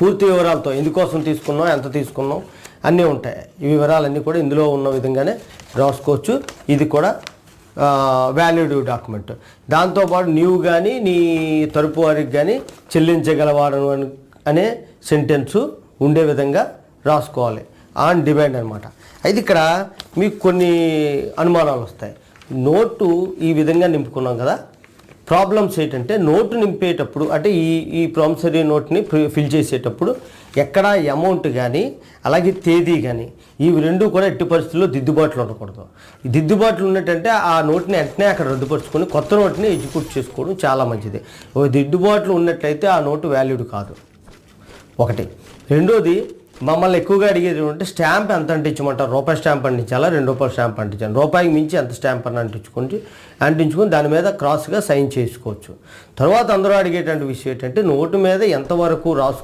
పూర్తి వివరాలతో ఎందుకోసం తీసుకున్నాం, ఎంత తీసుకున్నాం అన్నీ ఉంటాయి. ఈ వివరాలన్నీ కూడా ఇందులో ఉన్న విధంగానే రాసుకోవచ్చు. ఇది కూడా వ్యాలిడ్ డాక్యుమెంట్. దాంతోపాటు నీవు కానీ నీ తరపు వారికి కానీ చెల్లించగలవాడు అనే సెంటెన్సు ఉండే విధంగా రాసుకోవాలి. ఆన్ డిమాండ్ అనమాట. అయితే ఇక్కడ మీకు కొన్ని అనుమానాలు వస్తాయి. నోటు ఈ విధంగా నింపుకున్నాం కదా. ప్రాబ్లమ్స్ ఏంటంటే నోటు నింపేటప్పుడు అంటే ఈ ప్రామిసరీ నోట్ని ఫిల్ చేసేటప్పుడు ఎక్కడ అమౌంట్ కానీ అలాగే తేదీ కానీ ఇవి రెండు కూడా ఎట్టి పరిస్థితుల్లో దిద్దుబాట్లు ఉండకూడదు. ఈ దిద్దుబాట్లు ఉన్నట్టంటే ఆ నోట్ని వెంటనే అక్కడ రద్దుపరుచుకొని కొత్త నోట్ని ఎగ్జిక్యూట్ చేసుకోవడం చాలా మంచిది. ఒక దిద్దుబాట్లు ఉన్నట్లయితే ఆ నోటు వ్యాలిడ్ కాదు. ఒకటి. రెండోది, మమ్మల్ని ఎక్కువగా అడిగేది అంటే స్టాంప్ ఎంత అంటించమంటారు. రూపాయి స్టాంప్ అంటించాలా, ₹2 స్టాంప్ అంటించాలి. రూపాయికి మించి ఎంత స్టాంప్ అని అంటించుకొని దాని మీద క్రాస్గా సైన్ చేసుకోవచ్చు. తర్వాత అందరూ అడిగేటువంటి విషయం ఏంటంటే నోటు మీద ఎంతవరకు రాసుకో